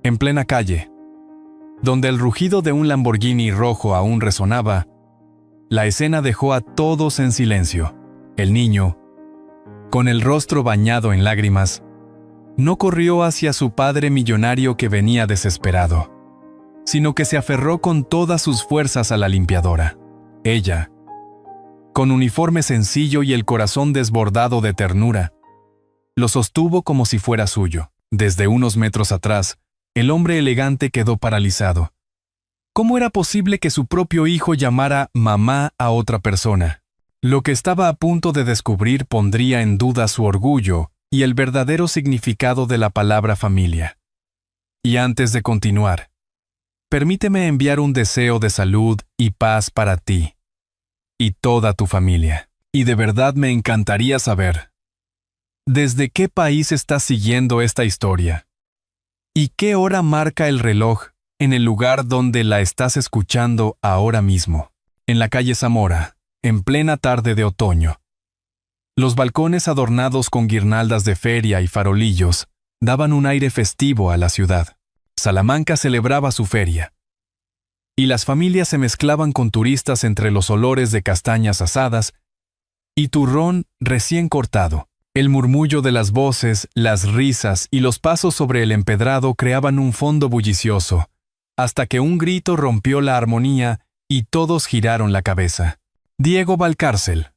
en plena calle, donde el rugido de un Lamborghini rojo aún resonaba, la escena dejó a todos en silencio. El niño, con el rostro bañado en lágrimas, no corrió hacia su padre millonario que venía desesperado, sino que se aferró con todas sus fuerzas a la limpiadora. Ella, con uniforme sencillo y el corazón desbordado de ternura, lo sostuvo como si fuera suyo. Desde unos metros atrás, el hombre elegante quedó paralizado. ¿Cómo era posible que su propio hijo llamara mamá a otra persona? Lo que estaba a punto de descubrir pondría en duda su orgullo y el verdadero significado de la palabra familia. Y antes de continuar, permíteme enviar un deseo de salud y paz para ti y toda tu familia. Y de verdad me encantaría saber, ¿desde qué país estás siguiendo esta historia? ¿Y qué hora marca el reloj en el lugar donde la estás escuchando ahora mismo? En la calle Zamora, en plena tarde de otoño. Los balcones adornados con guirnaldas de feria y farolillos daban un aire festivo a la ciudad. Salamanca celebraba su feria. Y las familias se mezclaban con turistas entre los olores de castañas asadas y turrón recién cortado. El murmullo de las voces, las risas y los pasos sobre el empedrado creaban un fondo bullicioso, hasta que un grito rompió la armonía y todos giraron la cabeza. Diego Valcárcel,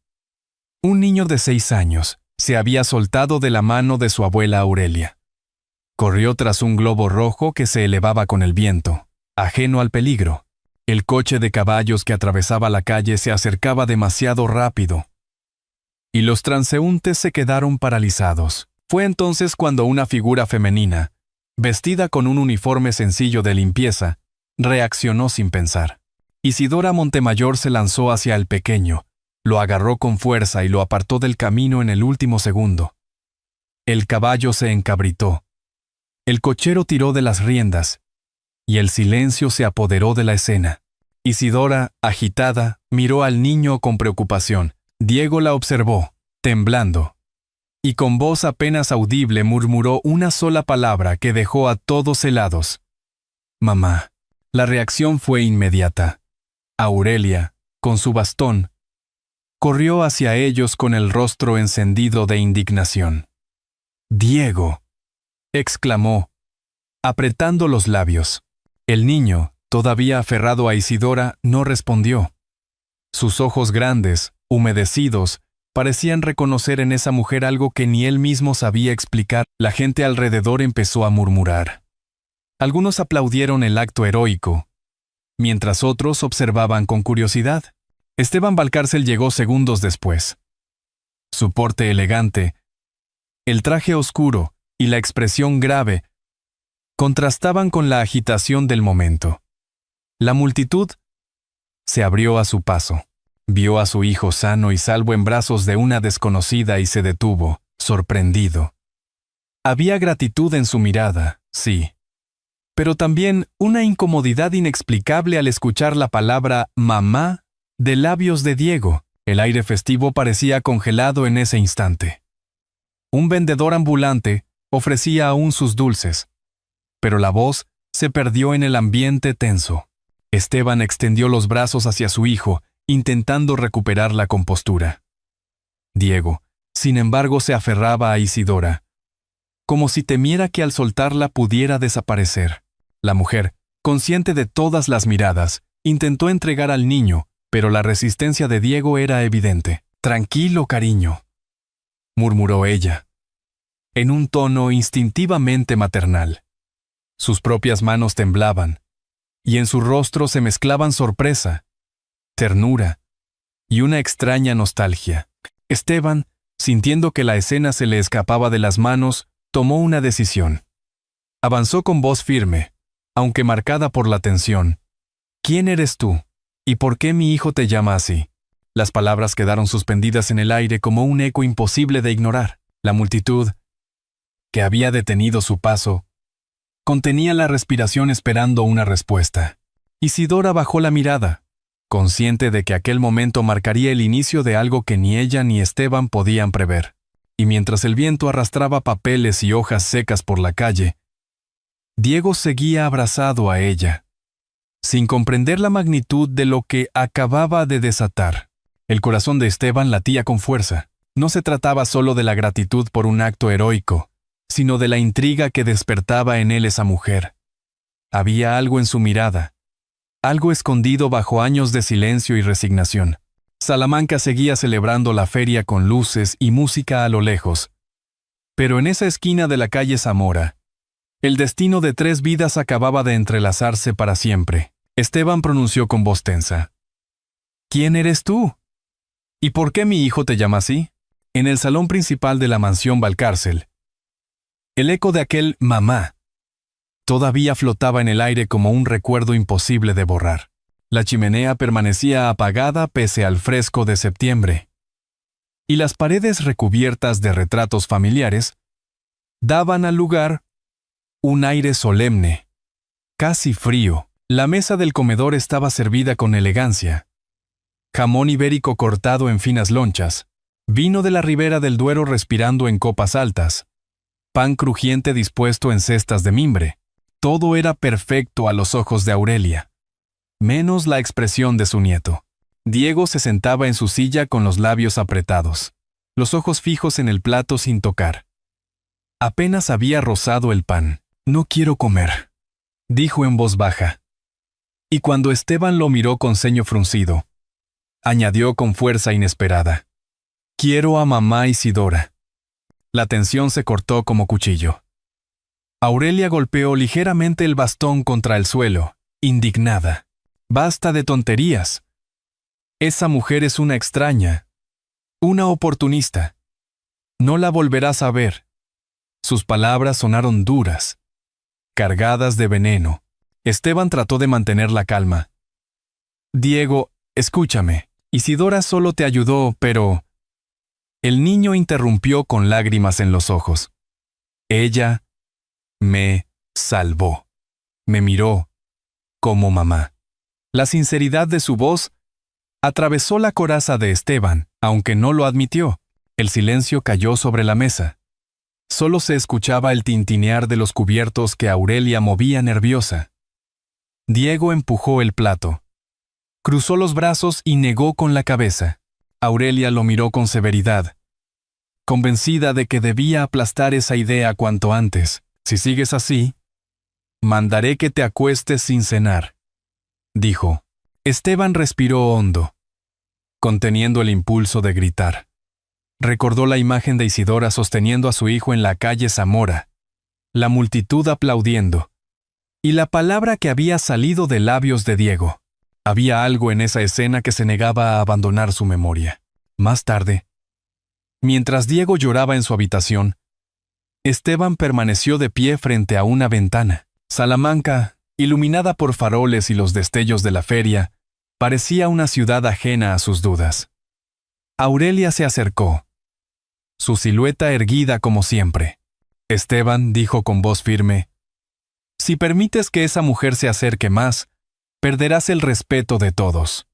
un niño de 6 años, se había soltado de la mano de su abuela Aurelia. Corrió tras un globo rojo que se elevaba con el viento, ajeno al peligro. El coche de caballos que atravesaba la calle se acercaba demasiado rápido, y los transeúntes se quedaron paralizados. Fue entonces cuando una figura femenina, vestida con un uniforme sencillo de limpieza, reaccionó sin pensar. Isidora Montemayor se lanzó hacia el pequeño, lo agarró con fuerza y lo apartó del camino en el último segundo. El caballo se encabritó. El cochero tiró de las riendas, y el silencio se apoderó de la escena. Isidora, agitada, miró al niño con preocupación. Diego la observó, temblando, y con voz apenas audible murmuró una sola palabra que dejó a todos helados. «Mamá». La reacción fue inmediata. Aurelia, con su bastón, corrió hacia ellos con el rostro encendido de indignación. «Diego», exclamó, apretando los labios. El niño, todavía aferrado a Isidora, no respondió. Sus ojos grandes, humedecidos, parecían reconocer en esa mujer algo que ni él mismo sabía explicar. La gente alrededor empezó a murmurar. Algunos aplaudieron el acto heroico, mientras otros observaban con curiosidad. Esteban Valcárcel llegó segundos después. Su porte elegante, el traje oscuro y la expresión grave contrastaban con la agitación del momento. La multitud se abrió a su paso. Vio a su hijo sano y salvo en brazos de una desconocida y se detuvo, sorprendido. Había gratitud en su mirada, sí, pero también una incomodidad inexplicable al escuchar la palabra «mamá» de labios de Diego. El aire festivo parecía congelado en ese instante. Un vendedor ambulante ofrecía aún sus dulces, pero la voz se perdió en el ambiente tenso. Esteban extendió los brazos hacia su hijo, intentando recuperar la compostura. Diego, sin embargo, se aferraba a Isidora, como si temiera que al soltarla pudiera desaparecer. La mujer, consciente de todas las miradas, intentó entregar al niño, pero la resistencia de Diego era evidente. «Tranquilo, cariño», murmuró ella, en un tono instintivamente maternal. Sus propias manos temblaban, y en su rostro se mezclaban sorpresa, ternura y una extraña nostalgia. Esteban, sintiendo que la escena se le escapaba de las manos, tomó una decisión. Avanzó con voz firme, aunque marcada por la tensión. «¿Quién eres tú? ¿Y por qué mi hijo te llama así?». Las palabras quedaron suspendidas en el aire como un eco imposible de ignorar. La multitud, que había detenido su paso, contenía la respiración esperando una respuesta. Isidora bajó la mirada, consciente de que aquel momento marcaría el inicio de algo que ni ella ni Esteban podían prever. Y mientras el viento arrastraba papeles y hojas secas por la calle, Diego seguía abrazado a ella, sin comprender la magnitud de lo que acababa de desatar. El corazón de Esteban latía con fuerza. No se trataba solo de la gratitud por un acto heroico, sino de la intriga que despertaba en él esa mujer. Había algo en su mirada, algo escondido bajo años de silencio y resignación. Salamanca seguía celebrando la feria con luces y música a lo lejos. Pero en esa esquina de la calle Zamora, el destino de 3 vidas acababa de entrelazarse para siempre. Esteban pronunció con voz tensa: ¿Quién eres tú? ¿Y por qué mi hijo te llama así? En el salón principal de la mansión Valcárcel, el eco de aquel mamá todavía flotaba en el aire como un recuerdo imposible de borrar. La chimenea permanecía apagada pese al fresco de septiembre, y las paredes recubiertas de retratos familiares daban al lugar un aire solemne, casi frío. La mesa del comedor estaba servida con elegancia. Jamón ibérico cortado en finas lonchas, vino de la ribera del Duero respirando en copas altas, pan crujiente dispuesto en cestas de mimbre. Todo era perfecto a los ojos de Aurelia, menos la expresión de su nieto. Diego se sentaba en su silla con los labios apretados, los ojos fijos en el plato sin tocar. Apenas había rozado el pan. «No quiero comer», dijo en voz baja. Y cuando Esteban lo miró con ceño fruncido, añadió con fuerza inesperada: «Quiero a mamá Isidora». La tensión se cortó como cuchillo. Aurelia golpeó ligeramente el bastón contra el suelo, indignada. «Basta de tonterías. Esa mujer es una extraña, una oportunista. No la volverás a ver». Sus palabras sonaron duras, cargadas de veneno. Esteban trató de mantener la calma. «Diego, escúchame. Isidora solo te ayudó, pero...» El niño interrumpió con lágrimas en los ojos. «Ella me salvó. Me miró como mamá». La sinceridad de su voz atravesó la coraza de Esteban, aunque no lo admitió. El silencio cayó sobre la mesa. Solo se escuchaba el tintinear de los cubiertos que Aurelia movía nerviosa. Diego empujó el plato, cruzó los brazos y negó con la cabeza. Aurelia lo miró con severidad, convencida de que debía aplastar esa idea cuanto antes. «Si sigues así, mandaré que te acuestes sin cenar», dijo. Esteban respiró hondo, conteniendo el impulso de gritar. Recordó la imagen de Isidora sosteniendo a su hijo en la calle Zamora, la multitud aplaudiendo, y la palabra que había salido de labios de Diego. Había algo en esa escena que se negaba a abandonar su memoria. Más tarde, mientras Diego lloraba en su habitación, Esteban permaneció de pie frente a una ventana. Salamanca, iluminada por faroles y los destellos de la feria, parecía una ciudad ajena a sus dudas. Aurelia se acercó, su silueta erguida como siempre. «Esteban», dijo con voz firme, «si permites que esa mujer se acerque más, perderás el respeto de todos.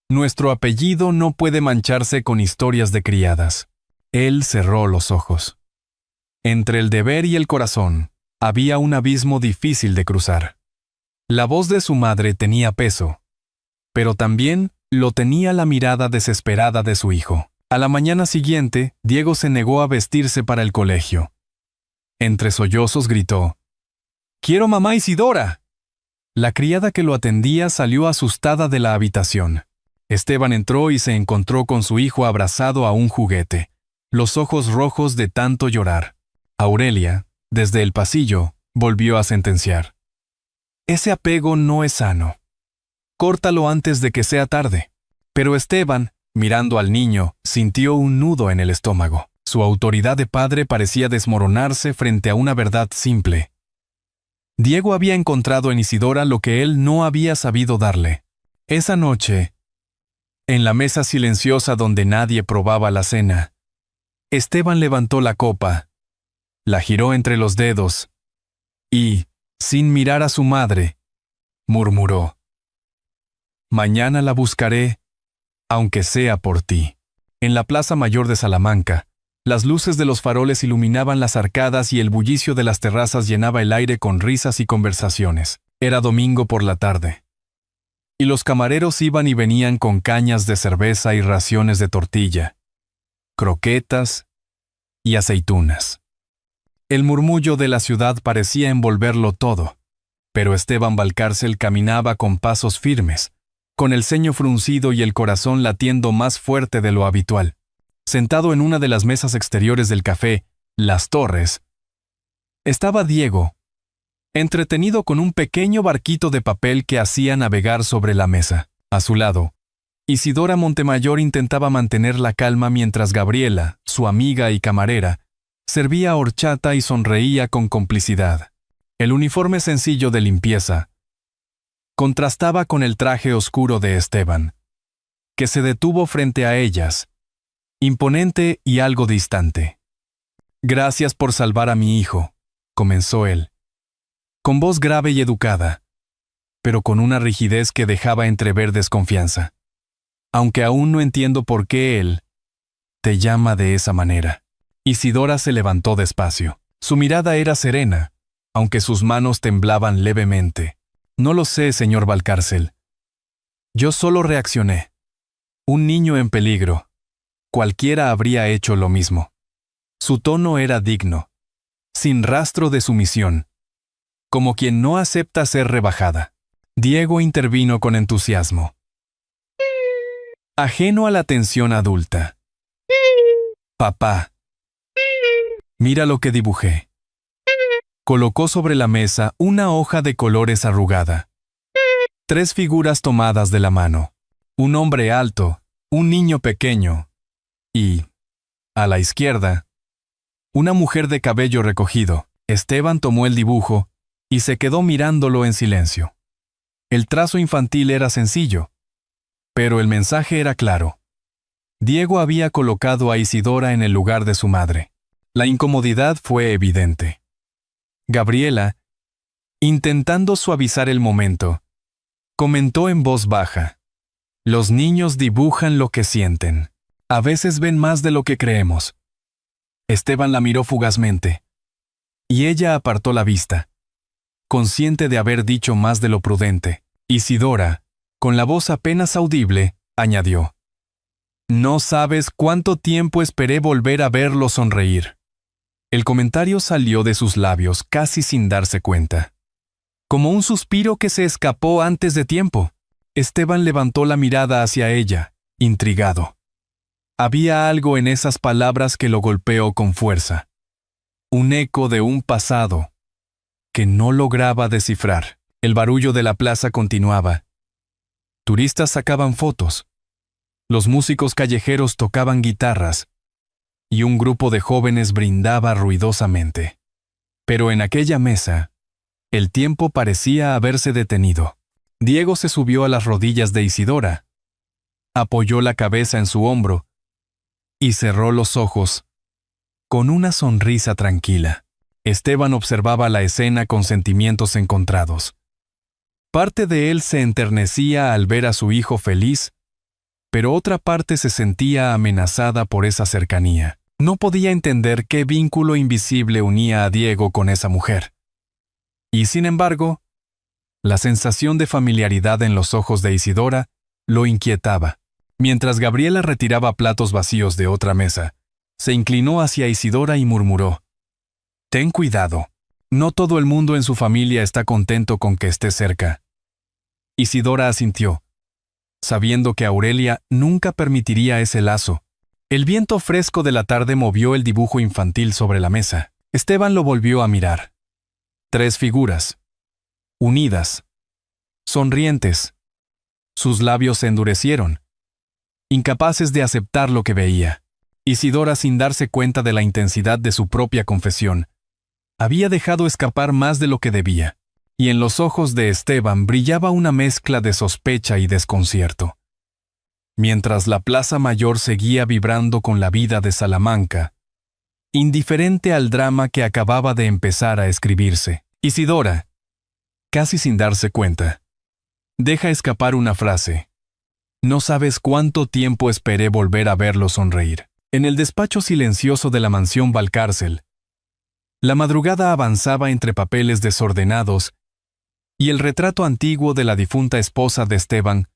Nuestro apellido no puede mancharse con historias de criadas». Él cerró los ojos. Entre el deber y el corazón había un abismo difícil de cruzar. La voz de su madre tenía peso, pero también lo tenía la mirada desesperada de su hijo. A la mañana siguiente, Diego se negó a vestirse para el colegio. Entre sollozos gritó: «¡Quiero mamá Isidora!». La criada que lo atendía salió asustada de la habitación. Esteban entró y se encontró con su hijo abrazado a un juguete, los ojos rojos de tanto llorar. Aurelia, desde el pasillo, volvió a sentenciar: «Ese apego no es sano. Córtalo antes de que sea tarde». Pero Esteban, mirando al niño, sintió un nudo en el estómago. Su autoridad de padre parecía desmoronarse frente a una verdad simple. Diego había encontrado en Isidora lo que él no había sabido darle. Esa noche, en la mesa silenciosa donde nadie probaba la cena, Esteban levantó la copa, la giró entre los dedos y, sin mirar a su madre, murmuró: «Mañana la buscaré, aunque sea por ti». En la Plaza Mayor de Salamanca, Las luces de los faroles iluminaban las arcadas y el bullicio de las terrazas llenaba el aire con risas y conversaciones. Era domingo por la tarde. Y los camareros iban y venían con cañas de cerveza y raciones de tortilla, croquetas y aceitunas. El murmullo de la ciudad parecía envolverlo todo, pero Esteban Valcárcel caminaba con pasos firmes, con el ceño fruncido y el corazón latiendo más fuerte de lo habitual. Sentado en una de las mesas exteriores del café, Las Torres, estaba Diego, entretenido con un pequeño barquito de papel que hacía navegar sobre la mesa. A su lado, Isidora Montemayor intentaba mantener la calma mientras Gabriela, su amiga y camarera, servía horchata y sonreía con complicidad. El uniforme sencillo de limpieza contrastaba con el traje oscuro de Esteban, que se detuvo frente a ellas, imponente y algo distante. «Gracias por salvar a mi hijo», comenzó él, con voz grave y educada, pero con una rigidez que dejaba entrever desconfianza. «Aunque aún no entiendo por qué él te llama de esa manera». Isidora se levantó despacio. Su mirada era serena, aunque sus manos temblaban levemente. «No lo sé, señor Valcárcel. Yo solo reaccioné. Un niño en peligro. Cualquiera habría hecho lo mismo». Su tono era digno, sin rastro de sumisión, como quien no acepta ser rebajada. Diego intervino con entusiasmo, ajeno a la tensión adulta. «Papá, mira lo que dibujé». Colocó sobre la mesa una hoja de colores arrugada. 3 figuras tomadas de la mano. Un hombre alto, un niño pequeño y, a la izquierda, una mujer de cabello recogido. Esteban tomó el dibujo y se quedó mirándolo en silencio. El trazo infantil era sencillo, pero el mensaje era claro. Diego había colocado a Isidora en el lugar de su madre. La incomodidad fue evidente. Gabriela, intentando suavizar el momento, comentó en voz baja: «Los niños dibujan lo que sienten. A veces ven más de lo que creemos». Esteban la miró fugazmente, y ella apartó la vista, consciente de haber dicho más de lo prudente. Isidora, con la voz apenas audible, añadió: «No sabes cuánto tiempo esperé volver a verlo sonreír». El comentario salió de sus labios casi sin darse cuenta, como un suspiro que se escapó antes de tiempo. Esteban levantó la mirada hacia ella, intrigado. Había algo en esas palabras que lo golpeó con fuerza, un eco de un pasado que no lograba descifrar. El barullo de la plaza continuaba. Turistas sacaban fotos, los músicos callejeros tocaban guitarras, y un grupo de jóvenes brindaba ruidosamente. Pero en aquella mesa, el tiempo parecía haberse detenido. Diego se subió a las rodillas de Isidora, apoyó la cabeza en su hombro y cerró los ojos con una sonrisa tranquila. Esteban observaba la escena con sentimientos encontrados. Parte de él se enternecía al ver a su hijo feliz, pero otra parte se sentía amenazada por esa cercanía. No podía entender qué vínculo invisible unía a Diego con esa mujer. Y sin embargo, la sensación de familiaridad en los ojos de Isidora lo inquietaba. Mientras Gabriela retiraba platos vacíos de otra mesa, se inclinó hacia Isidora y murmuró: «Ten cuidado. No todo el mundo en su familia está contento con que esté cerca». Isidora asintió, sabiendo que Aurelia nunca permitiría ese lazo. El viento fresco de la tarde movió el dibujo infantil sobre la mesa. Esteban lo volvió a mirar. 3 figuras, unidas, sonrientes. Sus labios se endurecieron, incapaces de aceptar lo que veía. Isidora, sin darse cuenta de la intensidad de su propia confesión, había dejado escapar más de lo que debía, y en los ojos de Esteban brillaba una mezcla de sospecha y desconcierto. Mientras la Plaza Mayor seguía vibrando con la vida de Salamanca, indiferente al drama que acababa de empezar a escribirse, Isidora, casi sin darse cuenta, deja escapar una frase: «No sabes cuánto tiempo esperé volver a verlo sonreír». En el despacho silencioso de la mansión Valcárcel, la madrugada avanzaba entre papeles desordenados y el retrato antiguo de la difunta esposa de Esteban,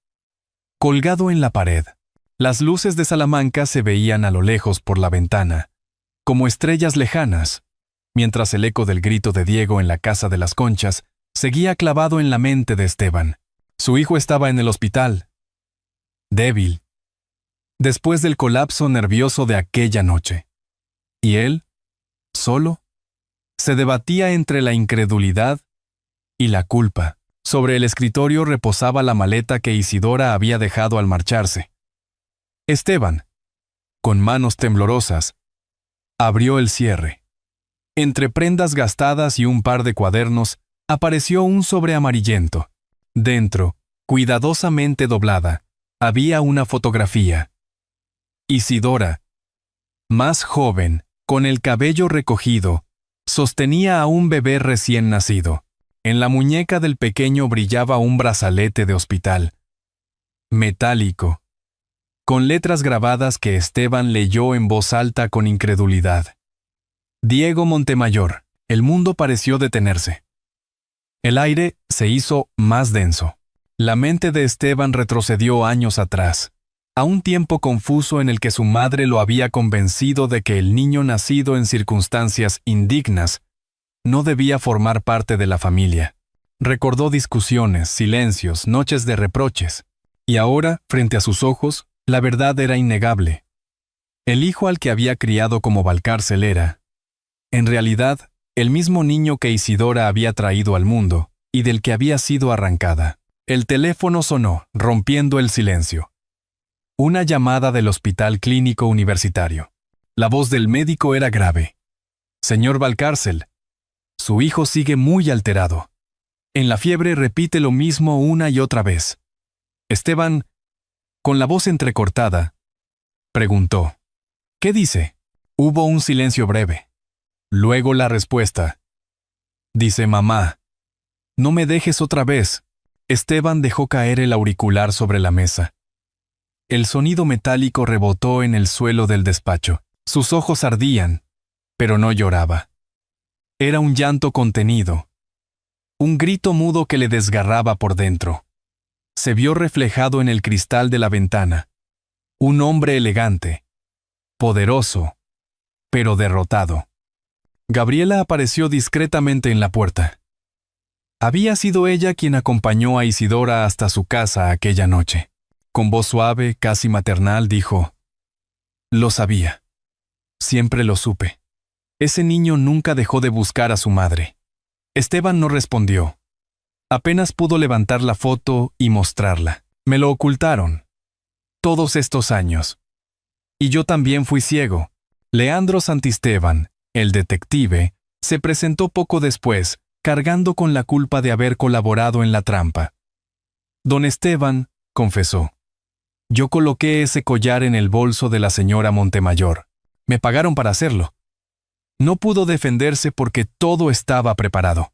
colgado en la pared. Las luces de Salamanca se veían a lo lejos por la ventana, como estrellas lejanas, mientras el eco del grito de Diego en la Casa de las Conchas seguía clavado en la mente de Esteban. Su hijo estaba en el hospital, débil, después del colapso nervioso de aquella noche. Y él, solo, se debatía entre la incredulidad y la culpa. Sobre el escritorio reposaba la maleta que Isidora había dejado al marcharse. Esteban, con manos temblorosas, abrió el cierre. Entre prendas gastadas y un par de cuadernos, apareció un sobre amarillento. Dentro, cuidadosamente doblada, había una fotografía. Isidora, más joven, con el cabello recogido, sostenía a un bebé recién nacido. En la muñeca del pequeño brillaba un brazalete de hospital, metálico, con letras grabadas que Esteban leyó en voz alta con incredulidad. Diego Montemayor. El mundo pareció detenerse. El aire se hizo más denso. La mente de Esteban retrocedió años atrás, a un tiempo confuso en el que su madre lo había convencido de que el niño nacido en circunstancias indignas no debía formar parte de la familia. Recordó discusiones, silencios, noches de reproches. Y ahora, frente a sus ojos, la verdad era innegable. El hijo al que había criado como Valcárcel era, en realidad, el mismo niño que Isidora había traído al mundo y del que había sido arrancada. El teléfono sonó, rompiendo el silencio. Una llamada del Hospital Clínico Universitario. La voz del médico era grave. Señor Valcárcel, su hijo sigue muy alterado. En la fiebre repite lo mismo una y otra vez. Esteban, con la voz entrecortada, preguntó: ¿Qué dice? Hubo un silencio breve. Luego la respuesta. Dice mamá. No me dejes otra vez. Esteban dejó caer el auricular sobre la mesa. El sonido metálico rebotó en el suelo del despacho. Sus ojos ardían, pero no lloraba. Era un llanto contenido, un grito mudo que le desgarraba por dentro. Se vio reflejado en el cristal de la ventana. Un hombre elegante, poderoso, pero derrotado. Gabriela apareció discretamente en la puerta. Había sido ella quien acompañó a Isidora hasta su casa aquella noche. Con voz suave, casi maternal, dijo: Lo sabía. Siempre lo supe. Ese niño nunca dejó de buscar a su madre. Esteban no respondió. Apenas pudo levantar la foto y mostrarla. Me lo ocultaron. Todos estos años. Y yo también fui ciego. Leandro Santisteban, el detective, se presentó poco después, cargando con la culpa de haber colaborado en la trampa. Don Esteban, confesó: Yo coloqué ese collar en el bolso de la señora Montemayor. Me pagaron para hacerlo. No pudo defenderse porque todo estaba preparado.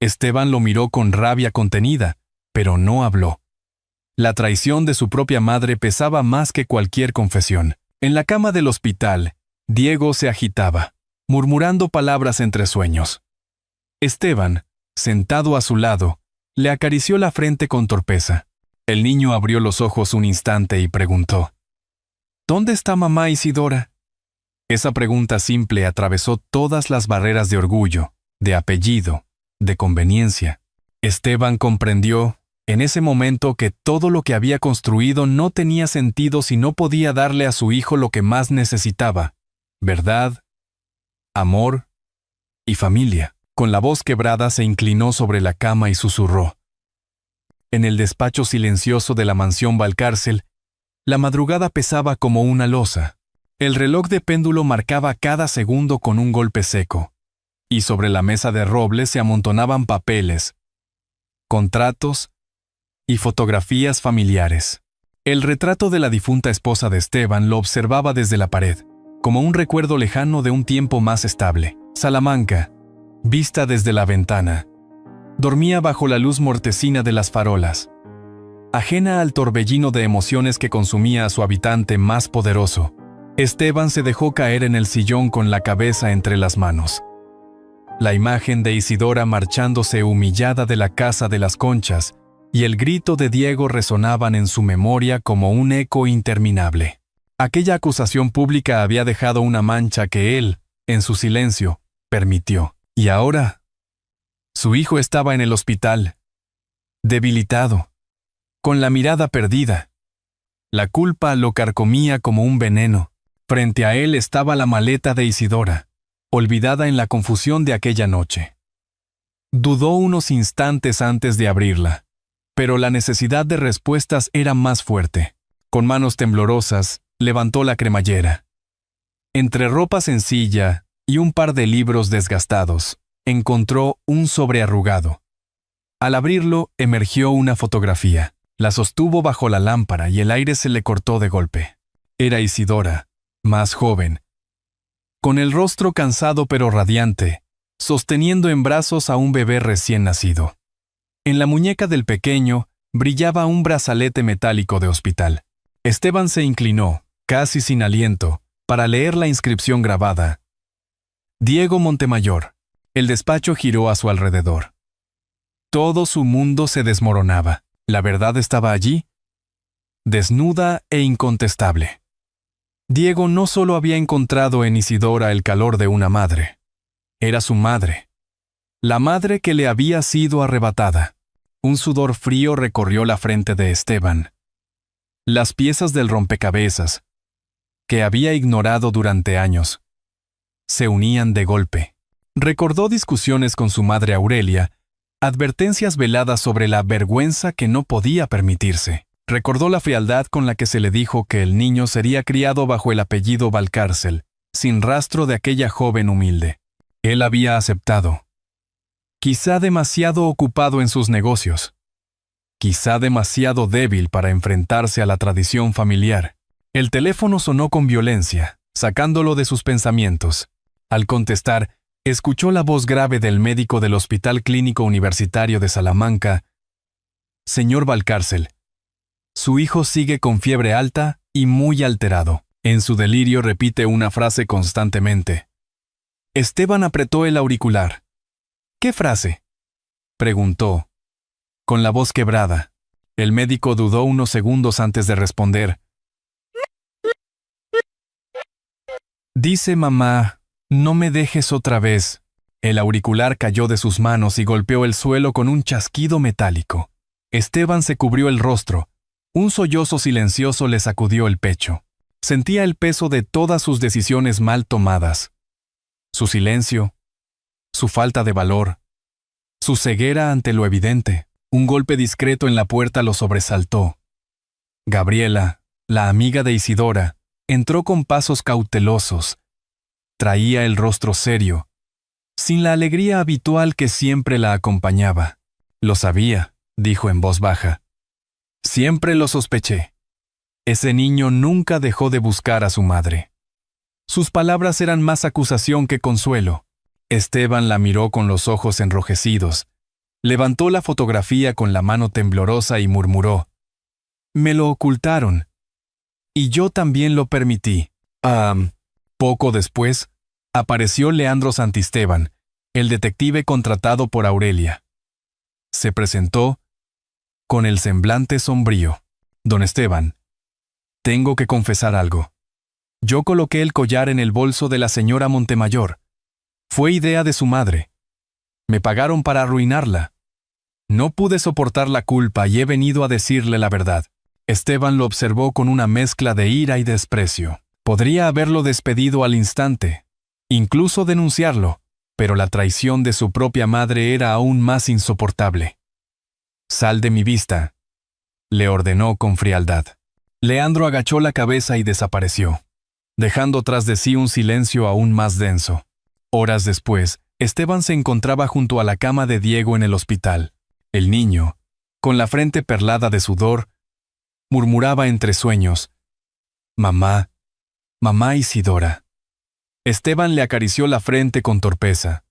Esteban lo miró con rabia contenida, pero no habló. La traición de su propia madre pesaba más que cualquier confesión. En la cama del hospital, Diego se agitaba, murmurando palabras entre sueños. Esteban, sentado a su lado, le acarició la frente con torpeza. El niño abrió los ojos un instante y preguntó: ¿Dónde está mamá Isidora? Esa pregunta simple atravesó todas las barreras de orgullo, de apellido, de conveniencia. Esteban comprendió, en ese momento, que todo lo que había construido no tenía sentido si no podía darle a su hijo lo que más necesitaba: verdad, amor y familia. Con la voz quebrada se inclinó sobre la cama y susurró. En el despacho silencioso de la mansión Valcárcel, la madrugada pesaba como una losa. El reloj de péndulo marcaba cada segundo con un golpe seco, y sobre la mesa de roble se amontonaban papeles, contratos y fotografías familiares. El retrato de la difunta esposa de Esteban lo observaba desde la pared, como un recuerdo lejano de un tiempo más estable. Salamanca, vista desde la ventana, dormía bajo la luz mortecina de las farolas, ajena al torbellino de emociones que consumía a su habitante más poderoso. Esteban se dejó caer en el sillón con la cabeza entre las manos. La imagen de Isidora marchándose humillada de la casa de las Conchas y el grito de Diego resonaban en su memoria como un eco interminable. Aquella acusación pública había dejado una mancha que él, en su silencio, permitió. Y ahora, su hijo estaba en el hospital, debilitado, con la mirada perdida. La culpa lo carcomía como un veneno. Frente a él estaba la maleta de Isidora, olvidada en la confusión de aquella noche. Dudó unos instantes antes de abrirla, pero la necesidad de respuestas era más fuerte. Con manos temblorosas, levantó la cremallera. Entre ropa sencilla y un par de libros desgastados, encontró un sobre arrugado. Al abrirlo, emergió una fotografía. La sostuvo bajo la lámpara y el aire se le cortó de golpe. Era Isidora, más joven, con el rostro cansado pero radiante, sosteniendo en brazos a un bebé recién nacido. En la muñeca del pequeño brillaba un brazalete metálico de hospital. Esteban se inclinó, casi sin aliento, para leer la inscripción grabada. Diego Montemayor. El despacho giró a su alrededor. Todo su mundo se desmoronaba. La verdad estaba allí, desnuda e incontestable. Diego no solo había encontrado en Isidora el calor de una madre. Era su madre. La madre que le había sido arrebatada. Un sudor frío recorrió la frente de Esteban. Las piezas del rompecabezas, que había ignorado durante años, se unían de golpe. Recordó discusiones con su madre Aurelia, advertencias veladas sobre la vergüenza que no podía permitirse. Recordó la frialdad con la que se le dijo que el niño sería criado bajo el apellido Valcárcel, sin rastro de aquella joven humilde. Él había aceptado. Quizá demasiado ocupado en sus negocios. Quizá demasiado débil para enfrentarse a la tradición familiar. El teléfono sonó con violencia, sacándolo de sus pensamientos. Al contestar, escuchó la voz grave del médico del Hospital Clínico Universitario de Salamanca. Señor Valcárcel, su hijo sigue con fiebre alta y muy alterado. En su delirio repite una frase constantemente. Esteban apretó el auricular. ¿Qué frase?, preguntó, con la voz quebrada. El médico dudó unos segundos antes de responder. Dice mamá, no me dejes otra vez. El auricular cayó de sus manos y golpeó el suelo con un chasquido metálico. Esteban se cubrió el rostro. Un sollozo silencioso le sacudió el pecho. Sentía el peso de todas sus decisiones mal tomadas. Su silencio, su falta de valor, su ceguera ante lo evidente. Un golpe discreto en la puerta lo sobresaltó. Gabriela, la amiga de Isidora, entró con pasos cautelosos. Traía el rostro serio, sin la alegría habitual que siempre la acompañaba. Lo sabía, dijo en voz baja. Siempre lo sospeché. Ese niño nunca dejó de buscar a su madre. Sus palabras eran más acusación que consuelo. Esteban la miró con los ojos enrojecidos. Levantó la fotografía con la mano temblorosa y murmuró. Me lo ocultaron. Y yo también lo permití. Poco después, apareció Leandro Santisteban, el detective contratado por Aurelia. Se presentó con el semblante sombrío. Don Esteban, tengo que confesar algo. Yo coloqué el collar en el bolso de la señora Montemayor. Fue idea de su madre. Me pagaron para arruinarla. No pude soportar la culpa y he venido a decirle la verdad. Esteban lo observó con una mezcla de ira y desprecio. Podría haberlo despedido al instante, incluso denunciarlo, pero la traición de su propia madre era aún más insoportable. Sal de mi vista, le ordenó con frialdad. Leandro agachó la cabeza y desapareció, dejando tras de sí un silencio aún más denso. Horas después, Esteban se encontraba junto a la cama de Diego en el hospital. El niño, con la frente perlada de sudor, murmuraba entre sueños: «Mamá, mamá Isidora». Esteban le acarició la frente con torpeza.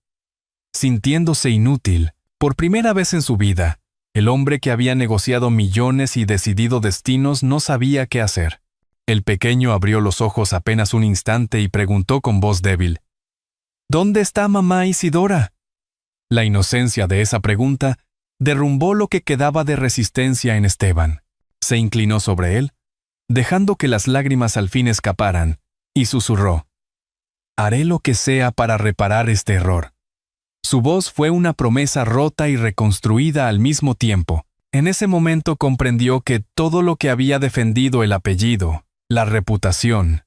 Sintiéndose inútil, por primera vez en su vida, el hombre que había negociado millones y decidido destinos no sabía qué hacer. El pequeño abrió los ojos apenas un instante y preguntó con voz débil: ¿Dónde está mamá Isidora? La inocencia de esa pregunta derrumbó lo que quedaba de resistencia en Esteban. Se inclinó sobre él, dejando que las lágrimas al fin escaparan, y susurró: «Haré lo que sea para reparar este error». Su voz fue una promesa rota y reconstruida al mismo tiempo. En ese momento comprendió que todo lo que había defendido el apellido, la reputación,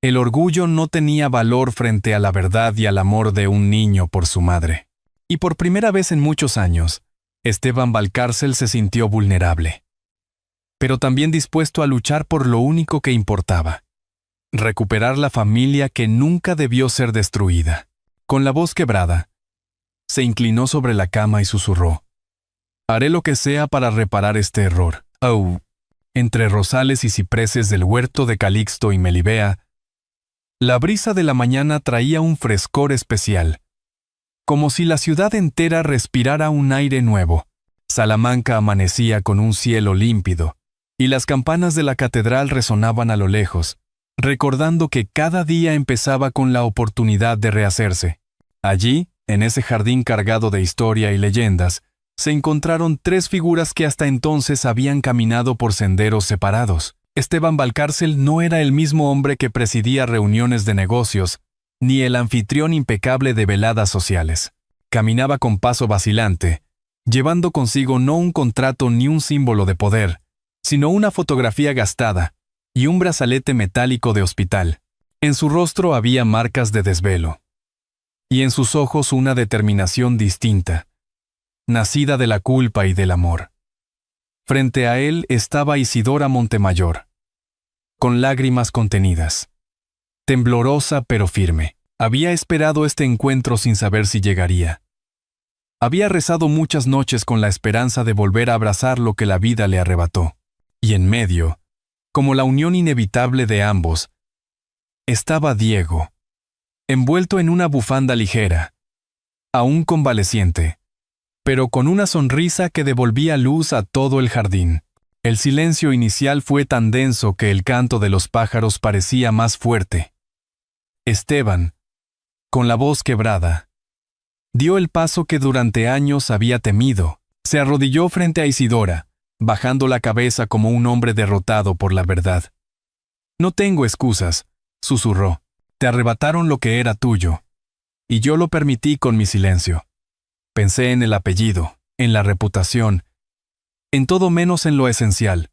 el orgullo no tenía valor frente a la verdad y al amor de un niño por su madre. Y por primera vez en muchos años, Esteban Valcárcel se sintió vulnerable, pero también dispuesto a luchar por lo único que importaba: recuperar la familia que nunca debió ser destruida. Con la voz quebrada, se inclinó sobre la cama y susurró: «Haré lo que sea para reparar este error». Oh. Entre rosales y cipreses del huerto de Calixto y Melibea, la brisa de la mañana traía un frescor especial, como si la ciudad entera respirara un aire nuevo. Salamanca amanecía con un cielo límpido, y las campanas de la catedral resonaban a lo lejos, recordando que cada día empezaba con la oportunidad de rehacerse. Allí, en ese jardín cargado de historia y leyendas, se encontraron tres figuras que hasta entonces habían caminado por senderos separados. Esteban Valcárcel no era el mismo hombre que presidía reuniones de negocios, ni el anfitrión impecable de veladas sociales. Caminaba con paso vacilante, llevando consigo no un contrato ni un símbolo de poder, sino una fotografía gastada y un brazalete metálico de hospital. En su rostro había marcas de desvelo, y en sus ojos una determinación distinta, nacida de la culpa y del amor. Frente a él estaba Isidora Montemayor, con lágrimas contenidas, temblorosa pero firme. Había esperado este encuentro sin saber si llegaría. Había rezado muchas noches con la esperanza de volver a abrazar lo que la vida le arrebató. Y en medio, como la unión inevitable de ambos, estaba Diego, envuelto en una bufanda ligera, aún convaleciente, pero con una sonrisa que devolvía luz a todo el jardín. El silencio inicial fue tan denso que el canto de los pájaros parecía más fuerte. Esteban, con la voz quebrada, dio el paso que durante años había temido. Se arrodilló frente a Isidora, bajando la cabeza como un hombre derrotado por la verdad. «No tengo excusas», susurró. «Te arrebataron lo que era tuyo, y yo lo permití con mi silencio. Pensé en el apellido, en la reputación, en todo menos en lo esencial.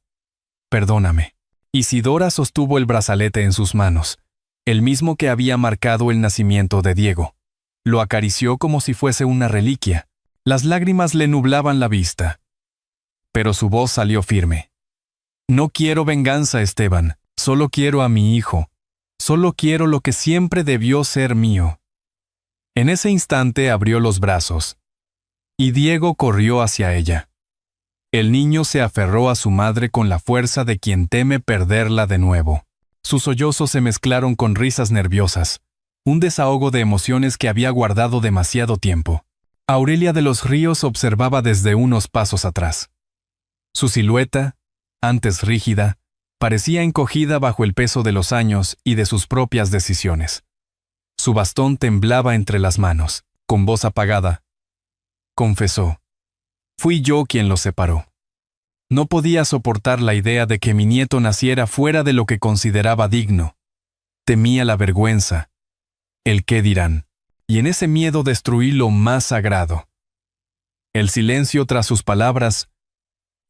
Perdóname». Isidora sostuvo el brazalete en sus manos, el mismo que había marcado el nacimiento de Diego. Lo acarició como si fuese una reliquia. Las lágrimas le nublaban la vista, pero su voz salió firme. «No quiero venganza, Esteban. Solo quiero a mi hijo. Solo quiero lo que siempre debió ser mío». En ese instante abrió los brazos, y Diego corrió hacia ella. El niño se aferró a su madre con la fuerza de quien teme perderla de nuevo. Sus sollozos se mezclaron con risas nerviosas, un desahogo de emociones que había guardado demasiado tiempo. Aurelia de los Ríos observaba desde unos pasos atrás. Su silueta, antes rígida, parecía encogida bajo el peso de los años y de sus propias decisiones. Su bastón temblaba entre las manos. Con voz apagada, confesó: «Fui yo quien los separó. No podía soportar la idea de que mi nieto naciera fuera de lo que consideraba digno. Temía la vergüenza, el qué dirán, y en ese miedo destruí lo más sagrado». El silencio tras sus palabras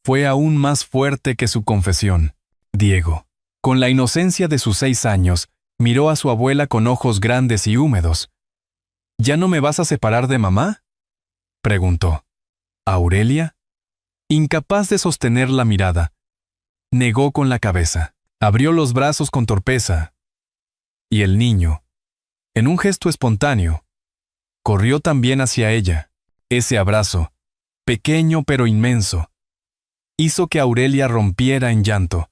fue aún más fuerte que su confesión. Diego, con la inocencia de sus 6 años, miró a su abuela con ojos grandes y húmedos. «¿Ya no me vas a separar de mamá?», preguntó. Aurelia, incapaz de sostener la mirada, negó con la cabeza. Abrió los brazos con torpeza, y el niño, en un gesto espontáneo, corrió también hacia ella. Ese abrazo, pequeño pero inmenso, hizo que Aurelia rompiera en llanto,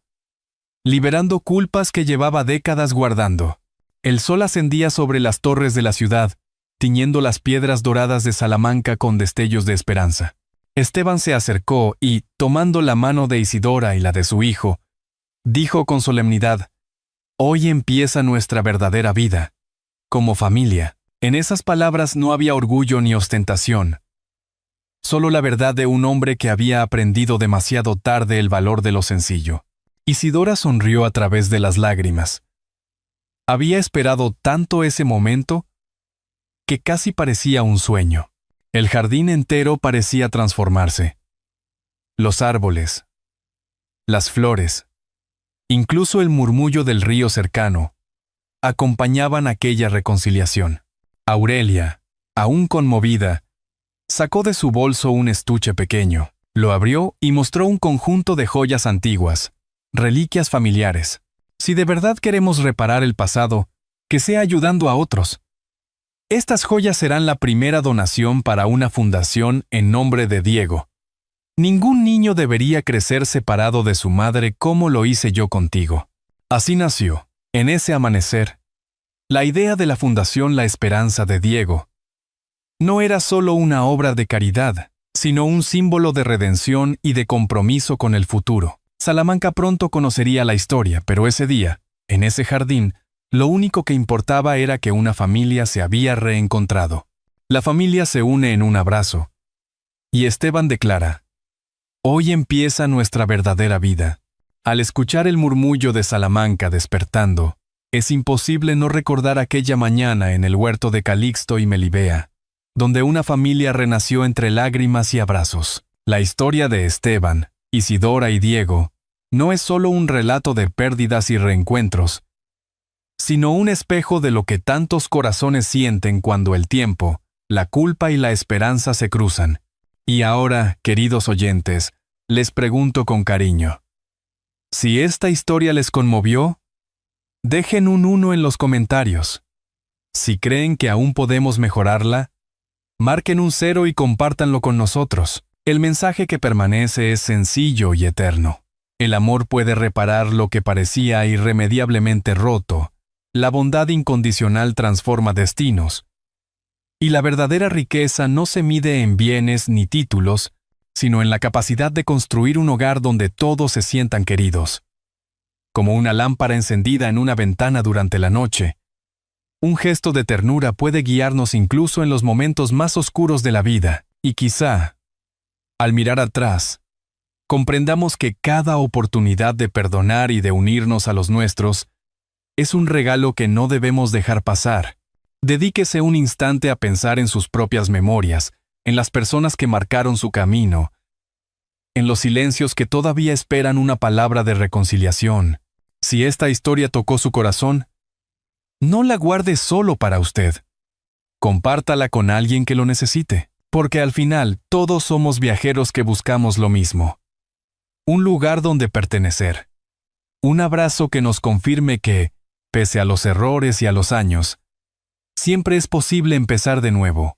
liberando culpas que llevaba décadas guardando. El sol ascendía sobre las torres de la ciudad, tiñendo las piedras doradas de Salamanca con destellos de esperanza. Esteban se acercó y, tomando la mano de Isidora y la de su hijo, Dijo con solemnidad: «Hoy empieza nuestra verdadera vida, como familia». En esas palabras no había orgullo ni ostentación, solo la verdad de un hombre que había aprendido demasiado tarde el valor de lo sencillo. Isidora sonrió a través de las lágrimas. Había esperado tanto ese momento que casi parecía un sueño. El jardín entero parecía transformarse. Los árboles, las flores, incluso el murmullo del río cercano, acompañaban aquella reconciliación. Aurelia, aún conmovida, sacó de su bolso un estuche pequeño, lo abrió y mostró un conjunto de joyas antiguas, reliquias familiares. Si de verdad queremos reparar el pasado, que sea ayudando a otros. Estas joyas serán la primera donación para una fundación en nombre de Diego. Ningún niño debería crecer separado de su madre como lo hice yo contigo. Así nació, en ese amanecer, la idea de la Fundación La Esperanza de Diego. No era solo una obra de caridad, sino un símbolo de redención y de compromiso con el futuro. Salamanca pronto conocería la historia, pero ese día, en ese jardín, lo único que importaba era que una familia se había reencontrado. La familia se une en un abrazo. Y Esteban declara: «Hoy empieza nuestra verdadera vida». Al escuchar el murmullo de Salamanca despertando, es imposible no recordar aquella mañana en el huerto de Calixto y Melibea, donde una familia renació entre lágrimas y abrazos. La historia de Esteban, Isidora y Diego no es solo un relato de pérdidas y reencuentros, sino un espejo de lo que tantos corazones sienten cuando el tiempo, la culpa y la esperanza se cruzan. Y ahora, queridos oyentes, les pregunto con cariño: si esta historia les conmovió, dejen un 1 en los comentarios. Si creen que aún podemos mejorarla, marquen un 0 y compártanlo con nosotros. El mensaje que permanece es sencillo y eterno. El amor puede reparar lo que parecía irremediablemente roto. La bondad incondicional transforma destinos. Y la verdadera riqueza no se mide en bienes ni títulos, sino en la capacidad de construir un hogar donde todos se sientan queridos. Como una lámpara encendida en una ventana durante la noche, un gesto de ternura puede guiarnos incluso en los momentos más oscuros de la vida, y quizá, al mirar atrás, comprendamos que cada oportunidad de perdonar y de unirnos a los nuestros es un regalo que no debemos dejar pasar. Dedíquese un instante a pensar en sus propias memorias, en las personas que marcaron su camino, en los silencios que todavía esperan una palabra de reconciliación. Si esta historia tocó su corazón, no la guarde solo para usted. Compártala con alguien que lo necesite, porque al final todos somos viajeros que buscamos lo mismo. Un lugar donde pertenecer. Un abrazo que nos confirme que, pese a los errores y a los años, siempre es posible empezar de nuevo.